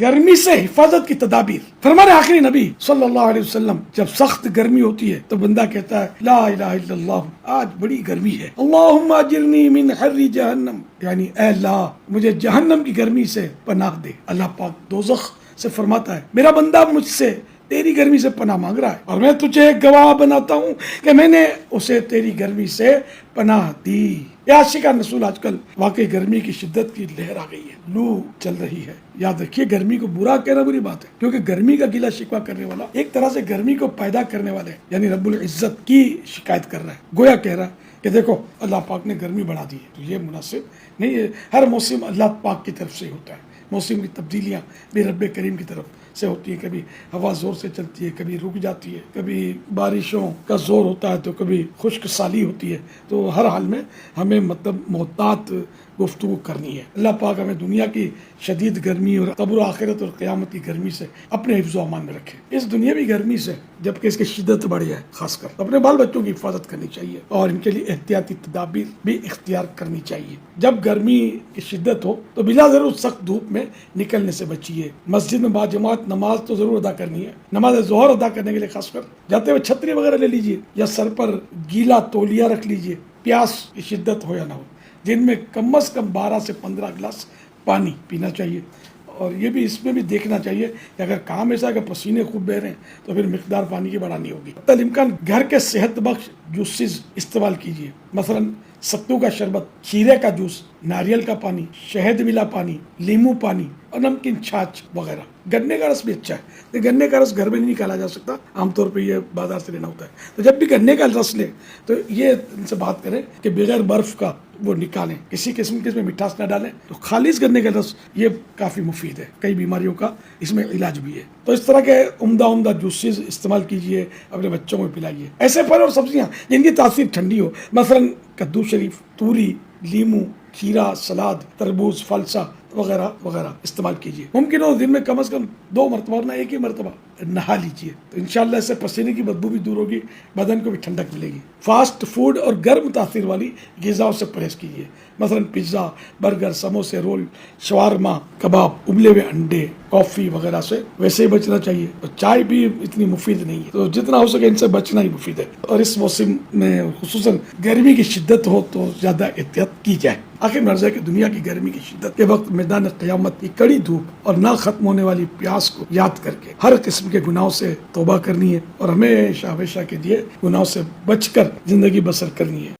گرمی سے حفاظت کی تدابیر. فرمان آخری نبی صلی اللہ علیہ وسلم جب سخت گرمی ہوتی ہے تو بندہ کہتا ہے لا الہ الا اللہ آج بڑی گرمی ہے, اللہم اجرنی من حر جہنم, یعنی اے اللہ مجھے جہنم کی گرمی سے پناہ دے. اللہ پاک دوزخ سے فرماتا ہے میرا بندہ مجھ سے تیری گرمی سے پناہ مانگ رہا ہے اور میں تجھے گواہ بناتا ہوں کہ میں نے اسے تیری گرمی سے پناہ دی. یہ عاشقان رسول آج کل واقعی گرمی کی شدت کی لہر آ گئی ہے, لو چل رہی ہے. یاد رکھیے گرمی کو برا کہنا بری بات ہے, کیونکہ گرمی کا گلہ شکوہ کرنے والا ایک طرح سے گرمی کو پیدا کرنے والے یعنی رب العزت کی شکایت کر رہا ہے. گویا کہہ رہا ہے کہ دیکھو اللہ پاک نے گرمی بڑھا دی ہے, تو یہ مناسب نہیں ہے. ہر موسم اللہ پاک کی طرف سے ہوتا ہے. موسم کی تبدیلیاں بھی رب کریم کی طرف سے ہوتی ہے. کبھی ہوا زور سے چلتی ہے, کبھی رک جاتی ہے, کبھی بارشوں کا زور ہوتا ہے تو کبھی خشک سالی ہوتی ہے. تو ہر حال میں ہمیں محتاط گفتگو کرنی ہے. اللہ پاک ہمیں دنیا کی شدید گرمی اور قبر و آخرت اور قیامت کی گرمی سے اپنے حفظ و امان میں رکھے. اس دنیاوی گرمی سے جبکہ اس کی شدت بڑھ جائے, خاص کر اپنے بال بچوں کی حفاظت کرنی چاہیے اور ان کے لیے احتیاطی تدابیر بھی اختیار کرنی چاہیے. جب گرمی کی شدت ہو تو بلا ضرور سخت دھوپ میں نکلنے سے بچیے. مسجد میں باجماعت نماز تو ضرور ادا کرنی ہے. نماز ظہر ادا کرنے کے لیے خاص کر جاتے ہوئے چھتری وغیرہ لے لیجیے یا سر پر گیلا تولیہ رکھ لیجیے. پیاس کی شدت ہو یا نہ ہو, دن میں کم از کم 12 سے 15 گلاس پانی پینا چاہیے. اور یہ بھی اس میں بھی دیکھنا چاہیے کہ اگر کام ایسا ہے کہ پسینے خوب بہ رہے ہیں تو پھر مقدار پانی کی بڑھانی ہوگی. حتی الامکان گھر کے صحت بخش جوسز استعمال کیجیے, مثلا ستو کا شربت, کھیرے کا جوس, ناریل کا پانی, شہد ملا پانی, لیمو پانی اور نمکین چھاچھ وغیرہ. گنے کا رس بھی اچھا ہے. گنے کا رس گھر میں نہیں نکالا جا سکتا, عام طور پہ یہ بازار سے لینا ہوتا ہے. تو جب بھی گنے کا رس لیں تو یہ ان سے بات کریں کہ بغیر برف کا وہ نکالیں, کسی قسم کے اس میں مٹھاس نہ ڈالیں. تو خالص گنے کا رس یہ کافی مفید ہے, کئی بیماریوں کا اس میں علاج بھی ہے. تو اس طرح کے عمدہ جوسز استعمال کیجئے, اپنے بچوں کو پلائیے. ایسے پھل اور سبزیاں جن کی تاثیر ٹھنڈی ہو, مثلا کدو شریف, توری, لیمو, کھیرا, سلاد, تربوز, فلسا وغیرہ وغیرہ استعمال کیجیے. ممکن ہو دن میں کم از کم 2 مرتبہ ورنہ ایک ہی مرتبہ نہا لیجیے, تو انشاءاللہ اس سے پسینے کی بدبو بھی دور ہوگی, بدن کو بھی ٹھنڈک ملے گی. فاسٹ فوڈ اور گرم تاثیر والی غذاؤں سے پرہیز کیجیے, مثلا پیزا, برگر, سموسے, رول, شوارما, کباب, ابلے ہوئے انڈے, کافی وغیرہ سے ویسے ہی بچنا چاہیے. اور چائے بھی اتنی مفید نہیں ہے, تو جتنا ہو سکے ان سے بچنا ہی مفید ہے. اور اس موسم میں خصوصاً گرمی کی شدت ہو تو زیادہ احتیاط کی جائے. آخر مرض ہے کہ دنیا کی گرمی کی شدت کے وقت میدان قیامت کی کڑی دھوپ اور نہ ختم ہونے والی پیاس کو یاد کر کے ہر قسم کے گناہوں سے توبہ کرنی ہے اور ہمیشہ کے لیے گناہوں سے بچ کر زندگی بسر کرنی ہے.